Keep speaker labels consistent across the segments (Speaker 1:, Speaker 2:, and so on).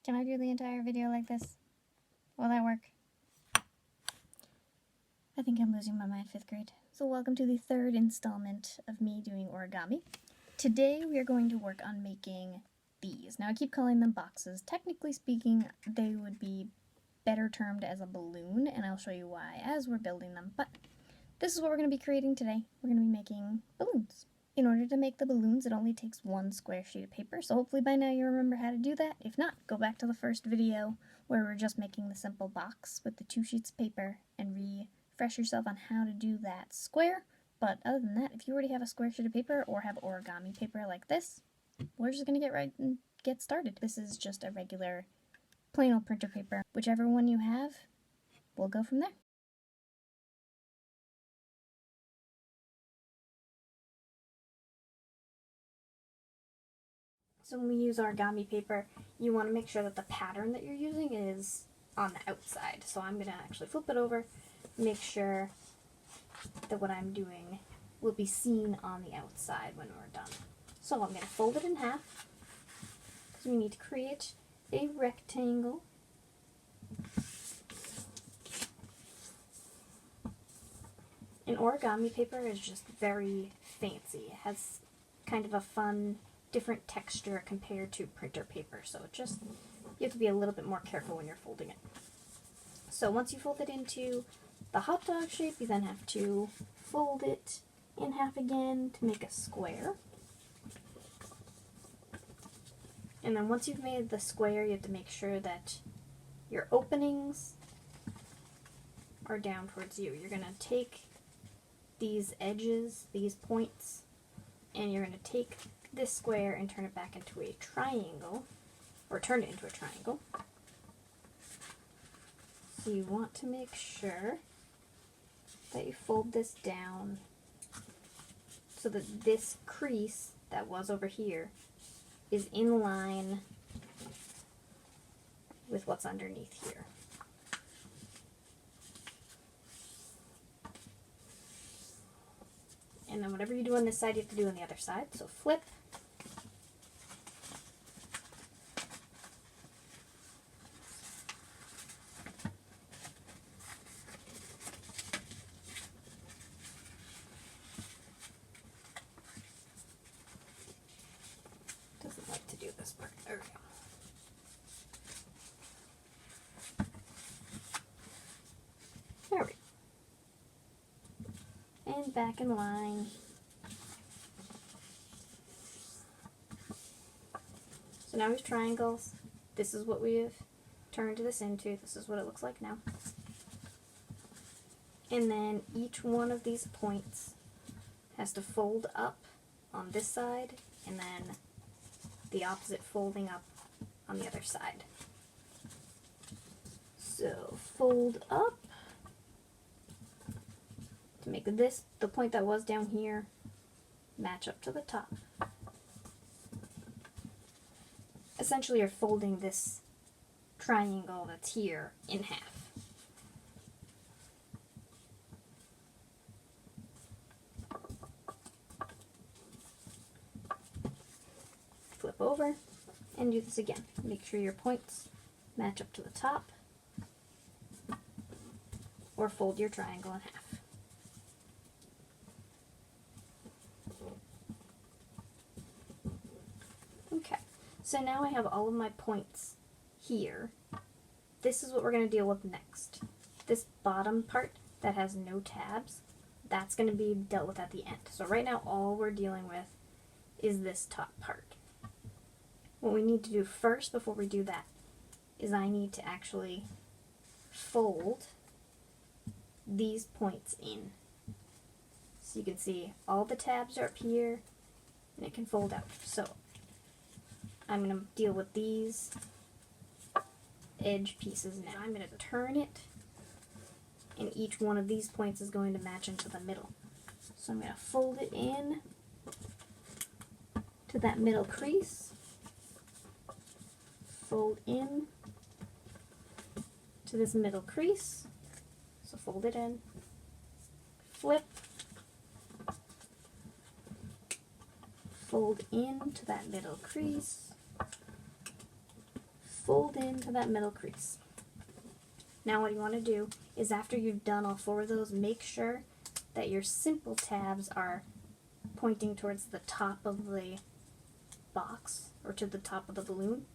Speaker 1: Can I do the entire video like this? Will that work? I think I'm losing my mind, 5th grade. So welcome to the 3rd installment of me doing origami. Today we are going to work on making these. Now I keep calling them boxes. Technically speaking, they would be better termed as a balloon, and I'll show you why as we're building them. But this is what we're going to be creating today. We're going to be making balloons. In order to make the balloons, it only takes 1 square sheet of paper, so hopefully by now you remember how to do that. If not, go back to the first video where we're just making the simple box with the 2 sheets of paper and refresh yourself on how to do that square. But other than that, if you already have a square sheet of paper or have origami paper like this, we're just going to get right and get started. This is just a regular plain old printer paper. Whichever one you have, we'll go from there. So when we use origami paper, you want to make sure that the pattern that you're using is on the outside. So I'm going to actually flip it over, make sure that what I'm doing will be seen on the outside when we're done. So I'm going to fold it in half, because we need to create a rectangle. And origami paper is just very fancy. It has kind of a fun, different texture compared to printer paper, so you have to be a little bit more careful when you're folding it. So once you fold it into the hot dog shape, you then have to fold it in half again to make a square. And then once you've made the square, you have to make sure that your openings are down towards you. You're going to take these edges, these points, and you're going to take this square and turn it back into a triangle, or turn it into a triangle. So you want to make sure that you fold this down so that this crease that was over here is in line with what's underneath here. And then whatever you do on this side, you have to do on the other side. So flip. Doesn't like to do this part. There we go. There we go. And back in line. So now we have triangles. This is what we've turned this into. This is what it looks like now. And then each one of these points has to fold up on this side, and then the opposite folding up on the other side. So fold up to make this, the point that was down here, match up to the top. Essentially you're folding this triangle that's here in half. Flip over and do this again. Make sure your points match up to the top, or fold your triangle in half. Okay, so now I have all of my points here. This is what we're going to deal with next. This bottom part that has no tabs, that's going to be dealt with at the end. So right now all we're dealing with is this top part. What we need to do first before we do that is I need to actually fold these points in. So you can see all the tabs are up here and it can fold out. So I'm going to deal with these edge pieces now. I'm going to turn it, and each one of these points is going to match into the middle. So I'm going to fold it in to that middle crease, fold in to this middle crease, so fold it in, flip, fold into that middle crease, fold into that middle crease. Now what you want to do is after you've done all 4 of those, make sure that your simple tabs are pointing towards the top of the box or to the top of the balloon.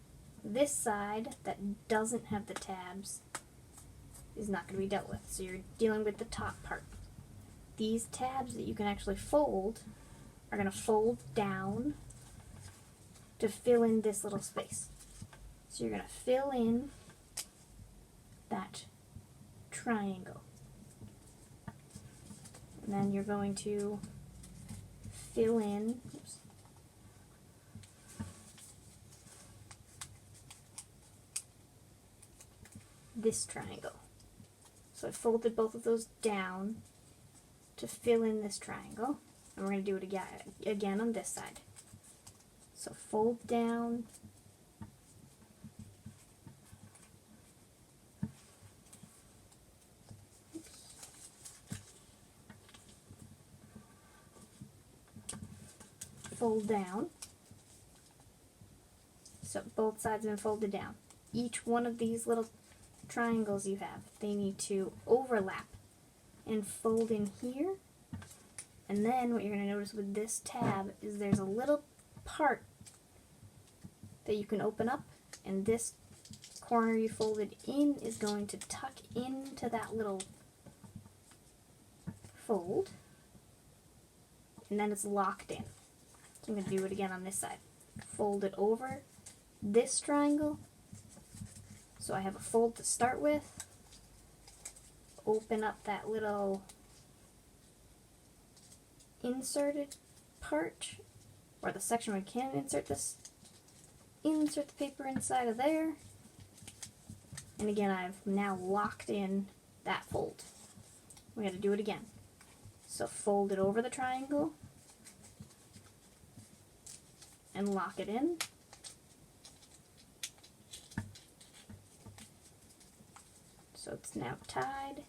Speaker 1: This side that doesn't have the tabs is not going to be dealt with, so you're dealing with the top part. These tabs that you can actually fold are going to fold down to fill in this little space. So you're going to fill in that triangle. And then you're going to fill in, this triangle. So I folded both of those down to fill in this triangle, and we're going to do it again on this side. So fold down, fold down. So both sides have been folded down. Each one of these little triangles you have, they need to overlap and fold in here. And then what you're going to notice with this tab is there's a little part that you can open up, and this corner you folded in is going to tuck into that little fold, and then it's locked in. So I'm going to do it again on this side. Fold it over this triangle, so I have a fold to start with. Open up that little inserted part, or the section where you can insert this. Insert the paper inside of there, and again I've now locked in that fold. We got to do it again. So fold it over the triangle and lock it in. So it's now tied.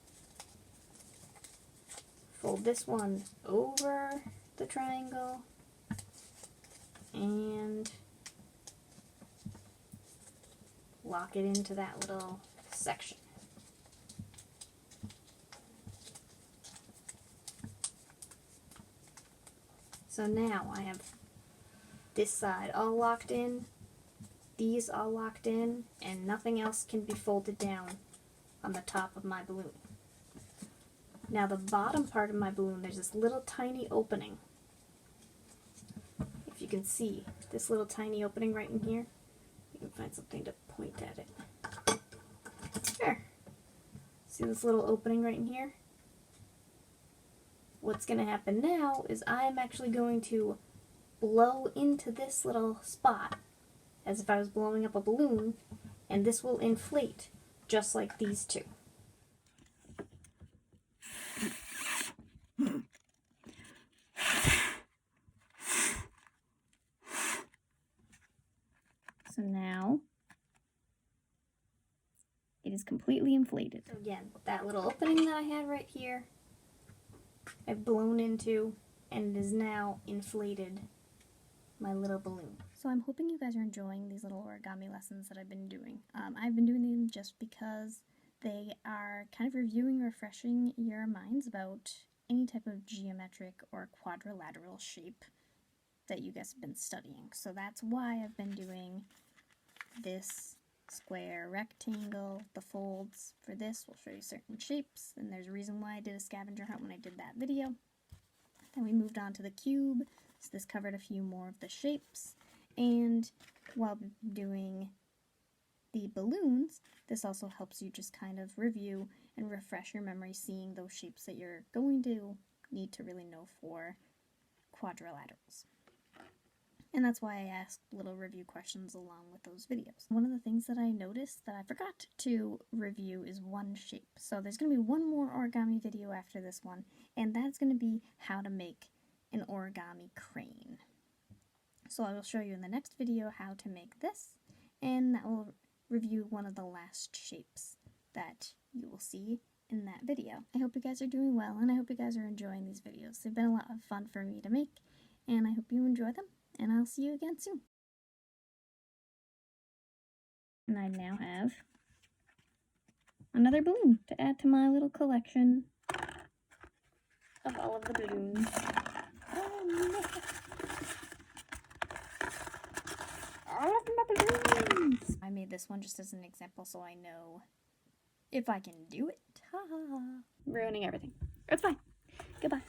Speaker 1: Fold this one over the triangle and lock it into that little section. So now I have this side all locked in, these all locked in, and nothing else can be folded down on the top of my balloon. Now the bottom part of my balloon, there's this little tiny opening. If you can see this little tiny opening right in here, you can find something to point at it. There. See this little opening right in here? What's going to happen now is I'm actually going to blow into this little spot as if I was blowing up a balloon, and this will inflate just like these two. So now it is completely inflated. So again, that little opening that I had right here, I've blown into, and it is now inflated my little balloon. So I'm hoping you guys are enjoying these little origami lessons that I've been doing. I've been doing them just because they are kind of reviewing, refreshing your minds about any type of geometric or quadrilateral shape that you guys have been studying. So that's why I've been doing this square, rectangle, the folds. For this, we'll show you certain shapes, and there's a reason why I did a scavenger hunt when I did that video. Then we moved on to the cube, so this covered a few more of the shapes, and while doing the balloons, this also helps you just kind of review and refresh your memory, seeing those shapes that you're going to need to really know for quadrilaterals. And that's why I asked little review questions along with those videos. One of the things that I noticed that I forgot to review is one shape. So there's going to be one more origami video after this one, and that's going to be how to make an origami crane. So I will show you in the next video how to make this, and that will review one of the last shapes that you will see in that video. I hope you guys are doing well, and I hope you guys are enjoying these videos. They've been a lot of fun for me to make, and I hope you enjoy them. And I'll see you again soon. And I now have another balloon to add to my little collection of all of the balloons. Oh no! All of my balloons! I made this one just as an example so I know if I can do it. Ha ha ha. Ruining everything. It's fine. Goodbye.